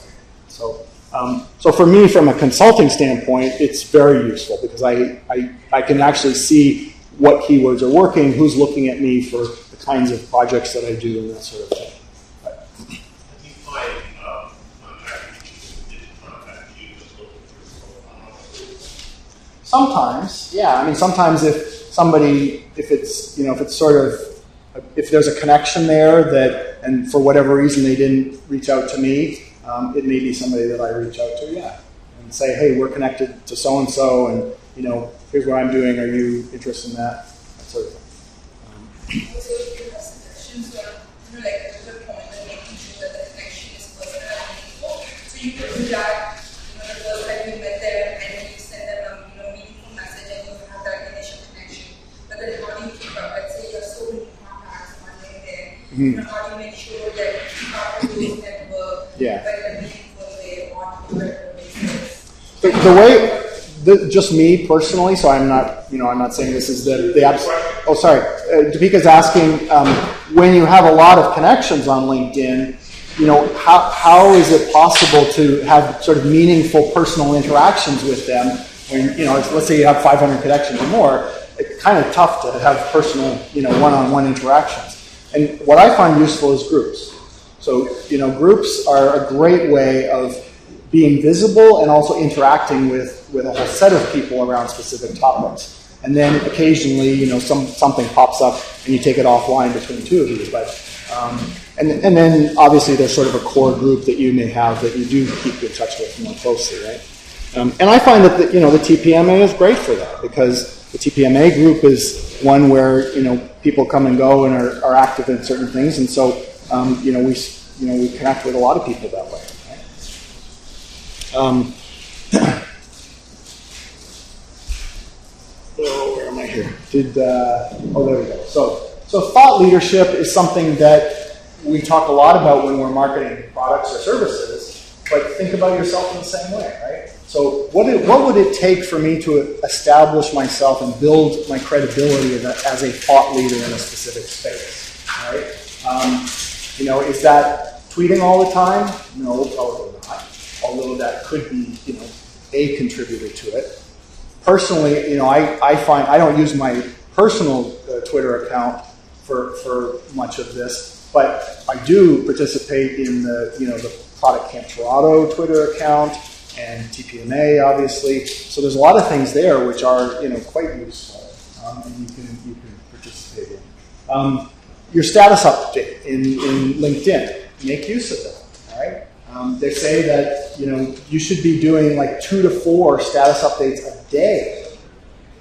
So for me, from a consulting standpoint, it's very useful because I can actually see what keywords are working, who's looking at me for the kinds of projects that I do, and that sort of thing. Sometimes, yeah. I mean, sometimes if there's a connection there and for whatever reason they didn't reach out to me, it may be somebody that I reach out to, yeah, and say, hey, we're connected to so and so, and here's what I'm doing. Are you interested in that? That sort of thing. Also, if you have suggestions or like a good point of making sure that the connection is personal and meaningful, so you could do that. The first time you met them and you send them a meaningful message and you have that initial connection. But then how do you keep up? Let's say you have so many contacts on LinkedIn. How do you make sure that you keep up with those network but in a meaningful way on a regular basis? The way, just me personally, so I'm not saying this is the absolute. Oh, sorry. Deepika's asking, when you have a lot of connections on LinkedIn, how is it possible to have sort of meaningful personal interactions with them when, let's say you have 500 connections or more, it's kind of tough to have personal, one-on-one interactions. And what I find useful is groups. So, groups are a great way of being visible and also interacting with a whole set of people around specific topics. And then occasionally, something pops up and you take it offline between 2 of you. But and then obviously there's sort of a core group that you may have that you do keep in touch with more closely, right? And I find that the TPMA is great for that because the TPMA group is one where people come and go and are active in certain things, and so we connect with a lot of people that way. Where am I here? There we go. So thought leadership is something that we talk a lot about when we're marketing products or services, but think about yourself in the same way, right? So what would it take for me to establish myself and build my credibility as a thought leader in a specific space, right? Is that tweeting all the time? No, probably not. Although that could be, a contributor to it. Personally, I find I don't use my personal Twitter account for much of this, but I do participate in the Product Camp Toronto Twitter account and TPMA, obviously. So there's a lot of things there which are quite useful, and you can participate in. Your status update in LinkedIn, make use of that. All right. They say that you should be doing like 2 to 4 status updates a day.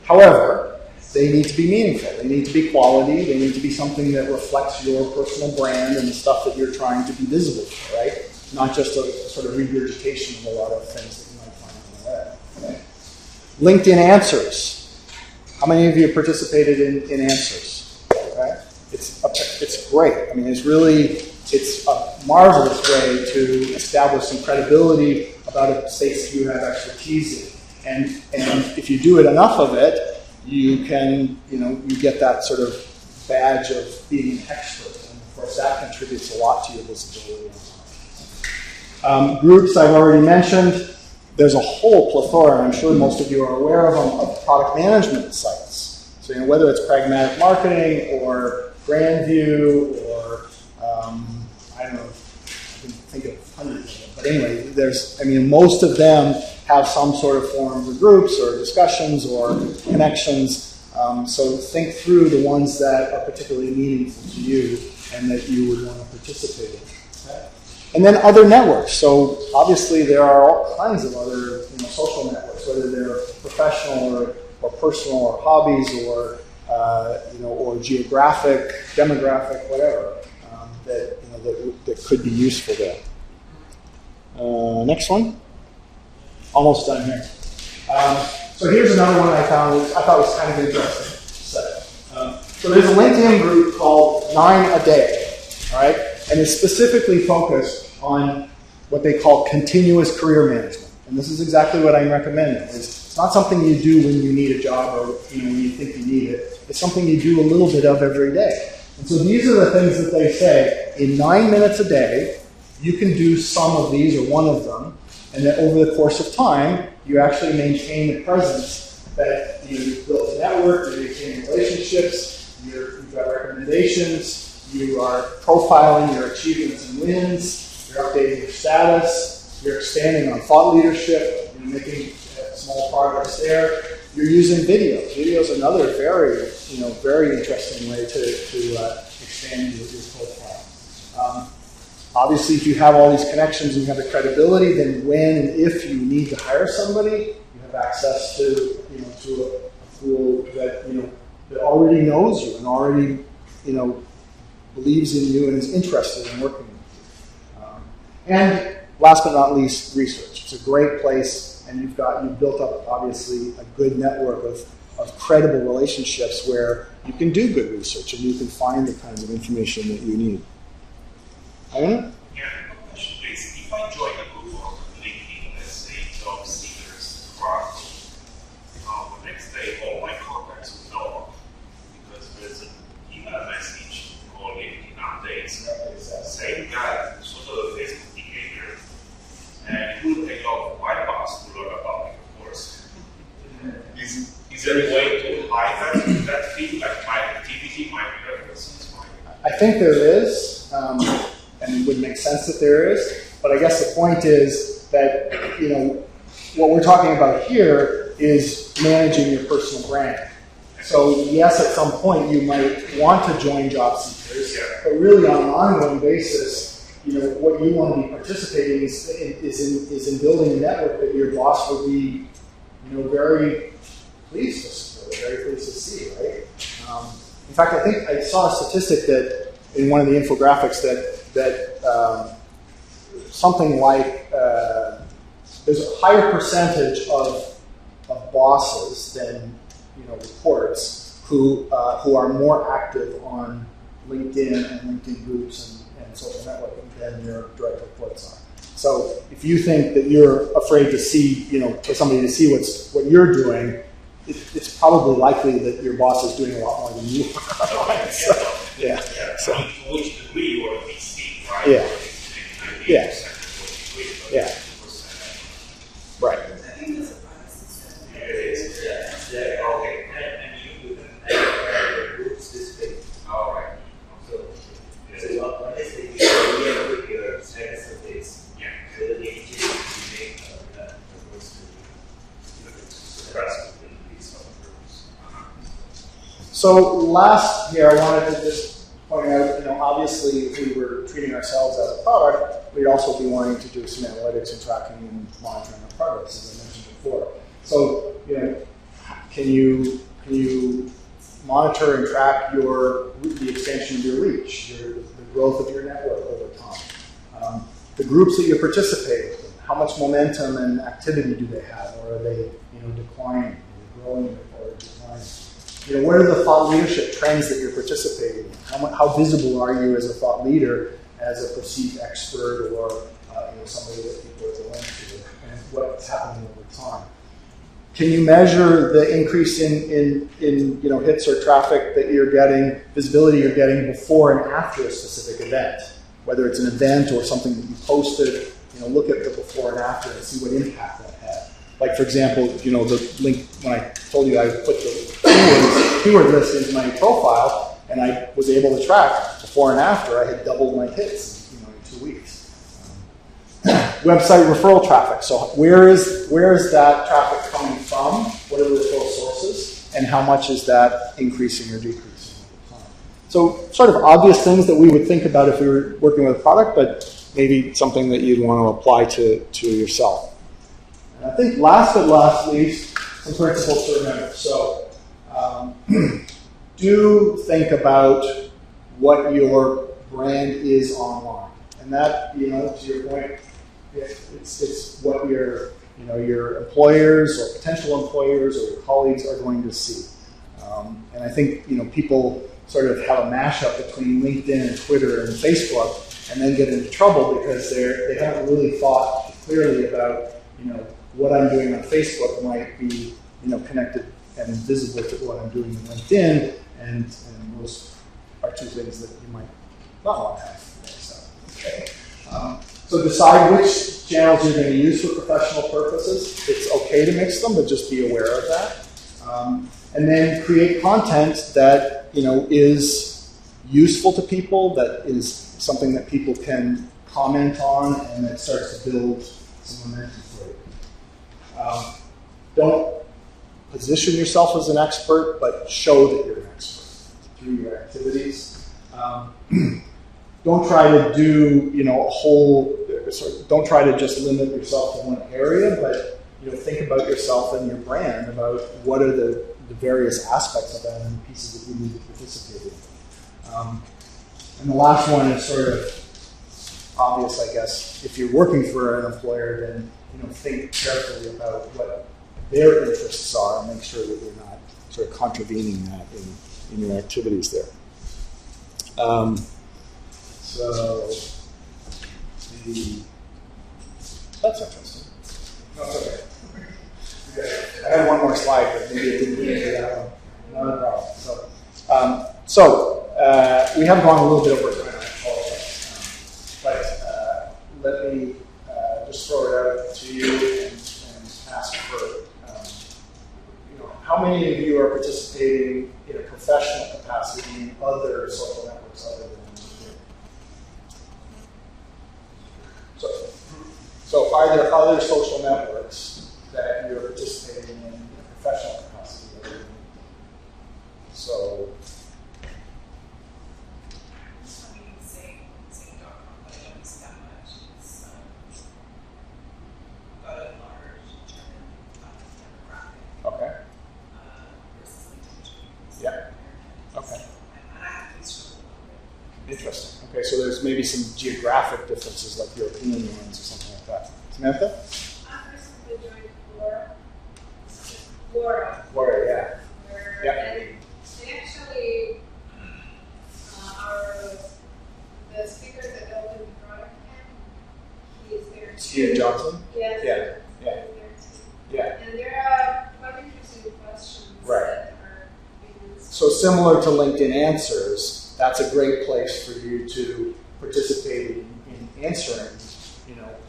However, they need to be meaningful. They need to be quality. They need to be something that reflects your personal brand and the stuff that you're trying to be visible for, right? Not just a sort of regurgitation of a lot of things that you might find on the web. Right? LinkedIn Answers. How many of you participated in Answers? Right? It's great. I mean, it's a marvelous way to establish some credibility about a space you have expertise in. And if you do it enough of it, you can, you get that sort of badge of being an expert. And of course, that contributes a lot to your visibility. Groups I've already mentioned. There's a whole plethora, I'm sure most of you are aware of them, of product management sites. So whether it's Pragmatic Marketing or Grandview or I don't know, I can think of hundreds of them. But anyway, most of them have some sort of forums or groups or discussions or connections. So think through the ones that are particularly meaningful to you and that you would want to participate in. Okay? And then other networks. So obviously there are all kinds of other social networks, whether they're professional or personal or hobbies or geographic, demographic, whatever, that could be useful there. Next one. Almost done here. So here's another one I thought was kind of interesting. So there's a LinkedIn group called 9 a Day, all right? And it's specifically focused on what they call continuous career management. And this is exactly what I'm recommending. It's not something you do when you need a job or when you think you need it. It's something you do a little bit of every day. And so these are the things that they say. In 9 minutes a day, you can do some of these or one of them, and that over the course of time, you actually maintain a presence that you've built a network, you're maintaining relationships, you've got recommendations, you are profiling your achievements and wins, you're updating your status, you're expanding on thought leadership, you're making small progress there. You're using video. Video is another very interesting way to expand your profile. Obviously, if you have all these connections and you have the credibility, then when and if you need to hire somebody, you have access to a pool that already knows you and already believes in you and is interested in working with you. And last but not least, research. It's a great place, and you've built up obviously a good network of credible relationships where you can do good research and you can find the kinds of information that you need. Iona? Yeah, question please. If I join a group on LinkedIn, let's say job seekers across, the next day all my contacts will know because there's an email message or LinkedIn updates saying that sort of a Facebook behavior, and it will take off my boss to learn about it, of course. Is there a way to hide that feed, like my activity, my preferences? I think there is. And it would make sense that there is, but I guess the point is that what we're talking about here is managing your personal brand. So yes, at some point you might want to join job seekers, but really on an ongoing basis, what you want to be participating is in building a network that your boss would be, very pleased to support, very pleased to see, right? In fact, I think I saw a statistic that in one of the infographics that something like there's a higher percentage of bosses than reports who are more active on LinkedIn and LinkedIn groups and social networking than your direct reports are. So if you think that you're afraid to see, for somebody to see what you're doing, it's probably likely that your boss is doing a lot more than you are. So, to which degree you want to be seen, right? Yeah. Yeah. Yeah. Right. It is. Yeah. Okay. And you can groups this big. All right. So what is the idea with your status updates? Yeah. So that you make that supposed to suppress within these other groups. So last here, I wanted to just point out, obviously if we were treating ourselves as a product, we'd also be wanting to do some analytics and tracking and monitoring our progress, as I mentioned before. So, can you monitor and track the expansion of your reach, the growth of your network over time? The groups that you participate in, how much momentum and activity do they have, or are they, declining, or growing, or declining? What are the thought leadership trends that you're participating in? How visible are you as a thought leader, as a perceived expert, or somebody that people are going to, and what's happening over time? Can you measure the increase in hits or traffic that you're getting, visibility you're getting before and after a specific event? Whether it's an event or something that you posted, look at the before and after and see what impact that had. Like, for example, the link, when I told you I put the keyword list into my profile, and I was able to track before and after, I had doubled my hits, in 2 weeks. Website referral traffic. So where is that traffic coming from? What are the referral sources? And how much is that increasing or decreasing over time? So sort of obvious things that we would think about if we were working with a product, but maybe something that you'd want to apply to yourself. And I think last but not least, some principles to remember. So do think about what your brand is online. And that, to your point, It's what your employers or potential employers or your colleagues are going to see. And I think people sort of have a mashup between LinkedIn and Twitter and Facebook, and then get into trouble because they haven't really thought clearly about what I'm doing on Facebook might be connected and visible to what I'm doing in LinkedIn, and those are two things that you might not want to have. So decide which channels you're going to use for professional purposes. It's okay to mix them, but just be aware of that. And then create content that is useful to people, that is something that people can comment on, and that starts to build some momentum for you. Don't position yourself as an expert, but show that you're an expert through your activities. Don't try to do don't try to just limit yourself to one area, but think about yourself and your brand, about what are the various aspects of that and the pieces that you need to participate in. And the last one is sort of obvious, I guess. If you're working for an employer, then think carefully about what their interests are and make sure that you're not sort of contravening that in your activities there. That's interesting. No, it's okay. I had one more slide, but maybe I didn't do that one. Not a problem. So we have gone a little bit over time, I apologize. But let me just throw it out to you and ask for, how many of you are participating in a professional capacity in other social networks other than LinkedIn? So are there other social networks that you're participating in a professional capacity other than LinkedIn? So interesting. Okay, so there's maybe some geographic differences, like European ones or something like that. Samantha? I recently joined Flora. Flora, yeah. And they actually, the speaker that opened the product camp, he is there too. Ian Johnson? Yes. Yeah. He's there too. Yeah. And there are quite interesting questions right. that are being answered. So similar to LinkedIn Answers, that's a great place for you to participate in answering,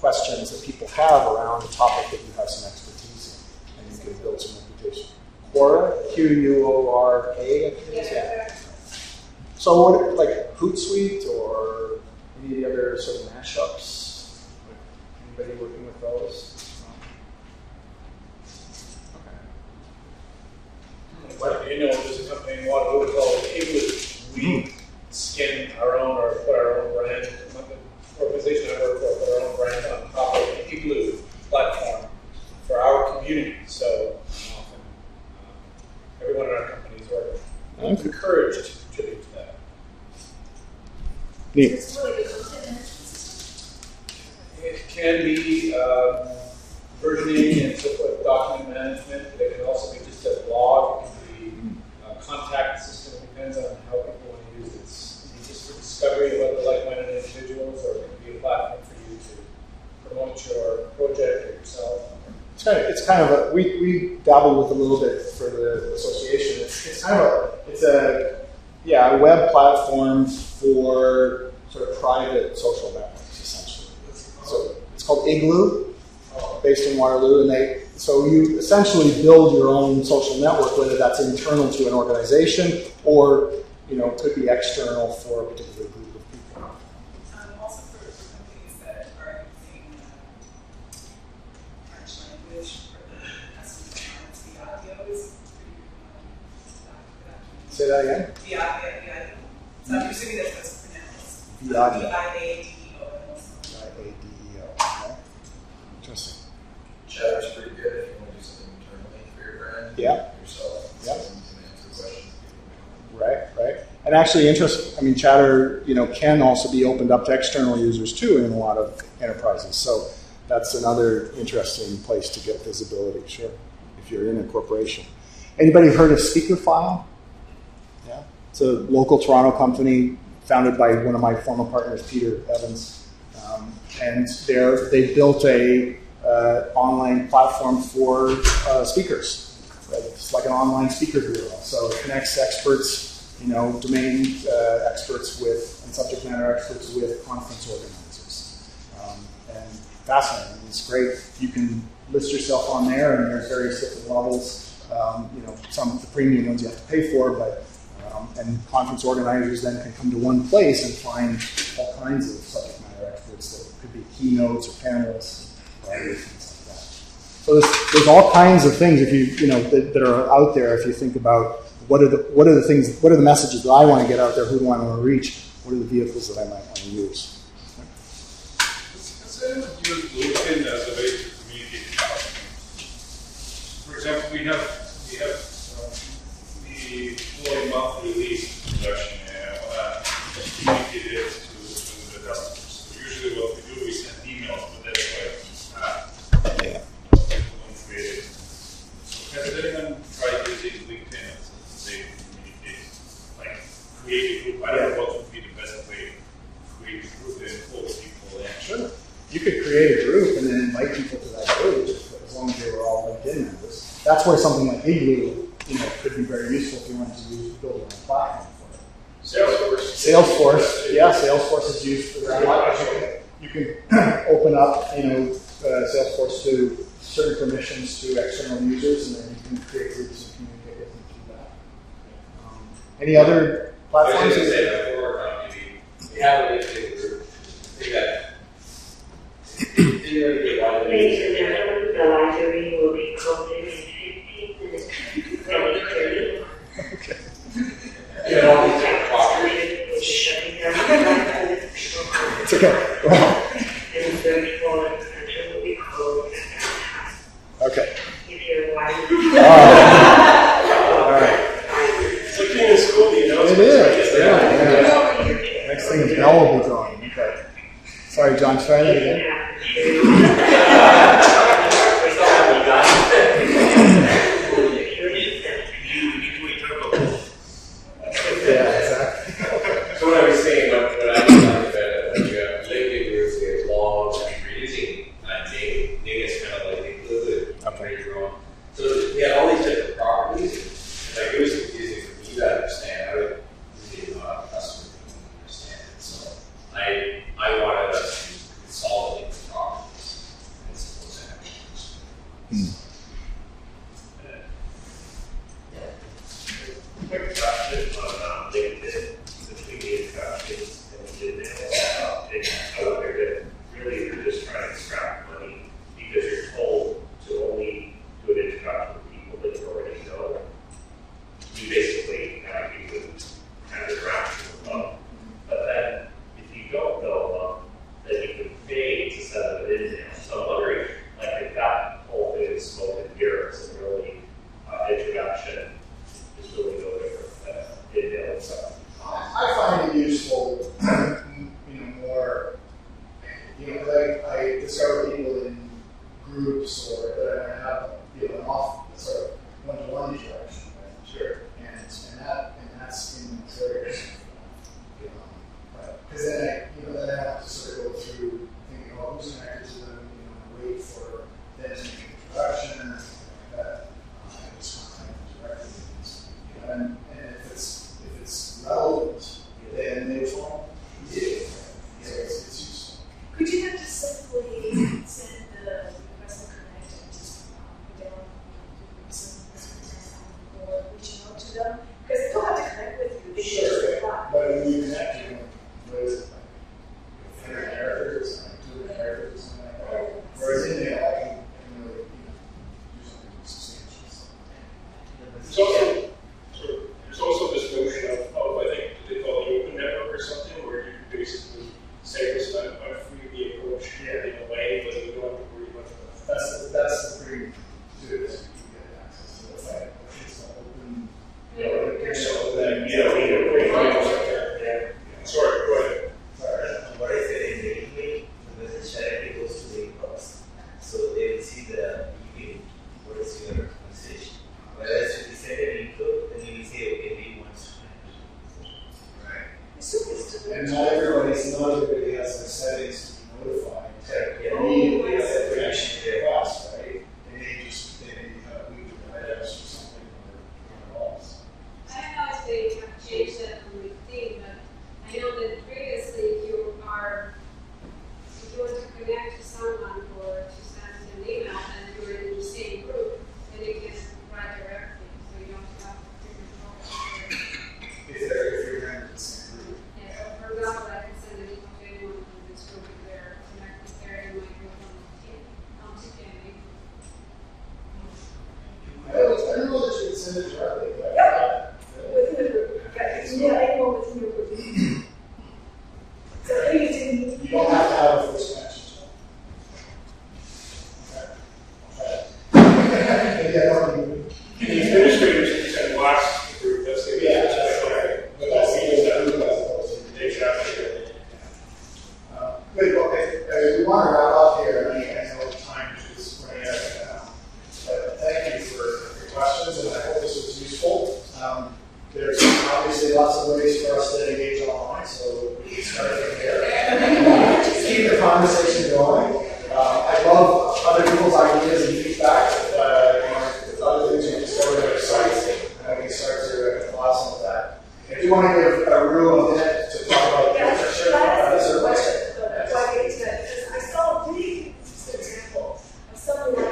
questions that people have around a topic that you have some expertise in, and you can build some reputation. Quora, Quora, I think it is. Yeah. So what, like Hootsuite or any of the other sort of mashups? Anybody working with those? Okay. What this is something what we would call English. We skin our own or put our own brand. The organization I work for put our own brand on top of the Igloo platform for our community. So often everyone in our company is encouraged to contribute to that. Neat. It's really good content management system. It can be versioning and so forth, document management. It can also be just a blog. It can be a contact system. It depends on how people want to use it. It's just for discovery of other like-minded individuals, or it can be a platform for you to promote your project or yourself. It's kind of we dabble with a little bit for the association. It's kind of a web platform for sort of private social networks, essentially. So it's called Igloo, based in Waterloo, and so you essentially build your own social network, whether that's internal to an organization or it could be external for a particular group of people. Also for companies that are using French language for the customer clients, the audio is pretty good. Say that again? The audio. So I'm assuming that's how it's pronounced. The audio. IADEO. Okay. Interesting. Chatter's pretty good if you want to do something internally for your brand. Yeah. Yourself. Yeah. So you can answer questions. Right. And actually, Chatter, can also be opened up to external users too in a lot of enterprises. So, That's another interesting place to get visibility, sure, if you're in a corporation. Anybody heard of Speakerfile? Yeah. It's a local Toronto company founded by one of my former partners, Peter Evans. And they built a online platform for speakers. Right? It's like an online speaker bureau. So it connects experts, domain experts and subject matter experts with conference organizers. And fascinating. It's great. You can list yourself on there, and there's various different levels. Some of the premium ones you have to pay for, but and conference organizers then can come to one place and find all kinds of subject matter experts that could be keynotes or panelists, and things like that. So there's all kinds of things that are out there. If you think about what are the messages that I want to get out there, who do I want to reach, what are the vehicles that I might want to use. Has anyone used LinkedIn as a way to communicate with customers? For example, we have the employee monthly release production, and communicate it to the customers. So usually what we do is send emails, but that's why people don't create it. So has anyone tried using LinkedIn as a way to communicate? Like create a group? I don't know what would be the best way to create a group and pull people in. Sure. You could create a group and then invite people to that group as long as they were all LinkedIn members. That's where something like Igloo, could be very useful if you wanted to build your own platform for it. Salesforce, yeah, Salesforce is used for that. You can open up, Salesforce to certain permissions to external users, and then you can create groups and communicate with them through that. Any other platforms? I was going to say, before our company, we have a LinkedIn group. I think that didn't really get why. Ladies and gentlemen, the library will be closing in 15 minutes. Okay. Yeah, all these different properties. It's okay. Go ahead. And the third floor center will be closed at that time. Okay. If you're All right. It's like being in school, It is. Yeah. Next thing is Bell will be going. Okay. Sorry, John. Try that again. Yeah, exactly. So what I was saying, what I was talking about, when you have LinkedIn groups, there's long, we're using Ning is kind of like included, very wrong. So we have all these different properties, and it was confusing for me to understand. I would really not a customer to understand it. So I wanted us to consolidate the properties and suppose that. Quick question on LinkedIn between the introductions and the emails. I wonder if really you're just trying to extract money because you're told to only do an introduction with people that you already know. You basically have people kind of interaction with them. But then if you don't know them, then you can pay to send them an email. So I'm wondering, like, if that whole thing is smoke and mirrors and really introduction is really no different than email itself. I find it useful, more, I discover people in groups or that I have, an off sort of one-to-one interaction with. Sure. And that's in areas. Because then I have to sort of go through thinking, who's connected to them, wait for them to make an introduction and things like that. And just contact them directly. And if it's relevant, then they will do. So it's useful. Could you not just simply send the request to connect and just put down some messages or reaching out to them? Because they don't have to connect with you. They should just reply. But when you connect, you can, what is it, like 100 characters or something, 200 characters or something like that. Whereas email, I can really, do something substantial. There's also this notion of I think they call it open network or something, where you can basically say, listen, I'm free to be approached in a way, but you don't have to worry much about that. That's the pretty good is you can get access to the site. It's not open. Sorry, go ahead. What if it individually, the message that it goes to the inbox? lots of ways for us to engage online, so we can start from there. Keep the conversation going. I love other people's ideas and feedback. With other things you discover on our site, and we can start to blossom with that. If you want to give a room a minute to talk about mentorship, that's a question. Why I get into that, because I saw a really interesting example of someone who I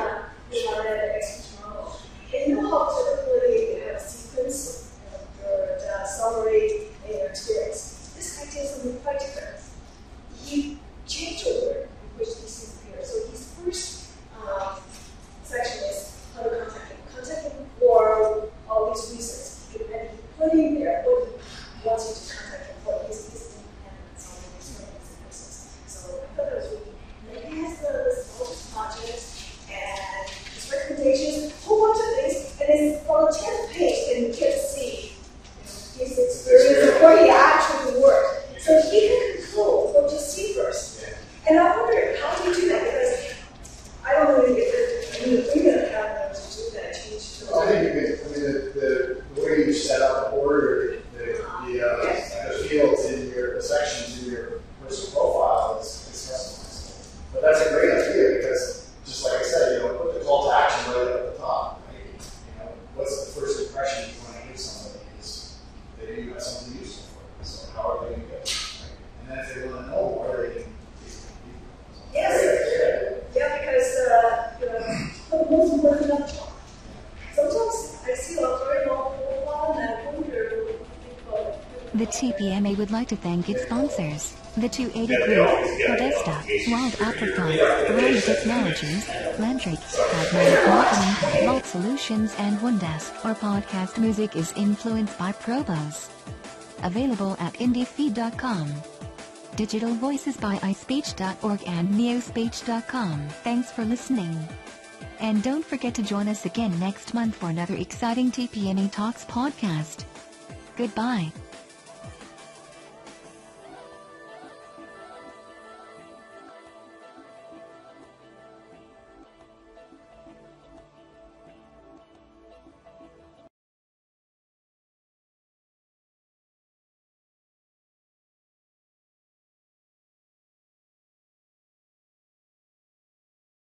read an expert model. And you know how typically you have a sequence of your summary and your experience. This guy did something quite different. He changed the word in which these things appear. So his first section is how to contact him. Contact him for all these reasons. And he put in there what he wants you to contact him for. His independence, all of his friends and business. So I thought that was really neat. And he has all these projects and his recommendations, a whole bunch of things. And it's on the 10th page, and you get to see his experience of where he actually worked. So he can control what you see first. And I wonder, how do you do that? Because I don't know if we're going to have to do that change. I think you can, the way you set up and order the fields in the sections in your personal profile is customizable. But that's a great idea because, just like I said, put the call to action right up at the top. Right? What's the first impression you want to give somebody is that you got something useful for them. So how are they going to get it? Right? And then if they want to know more, they can. Yes. Yeah, because the most important of all. Sometimes I see a very long profile and I wonder The TPMA would like to thank its sponsors, the 280 Group, Podesta, Wild Apricot, Ryan Technologies, Landrick, Cosmetic Marketing, Vault Solutions, and OneDesk. Our podcast music is influenced by Probos. Available at indiefeed.com. Digital voices by iSpeech.org and neospeech.com. Thanks for listening. And don't forget to join us again next month for another exciting TPMA Talks podcast. Goodbye.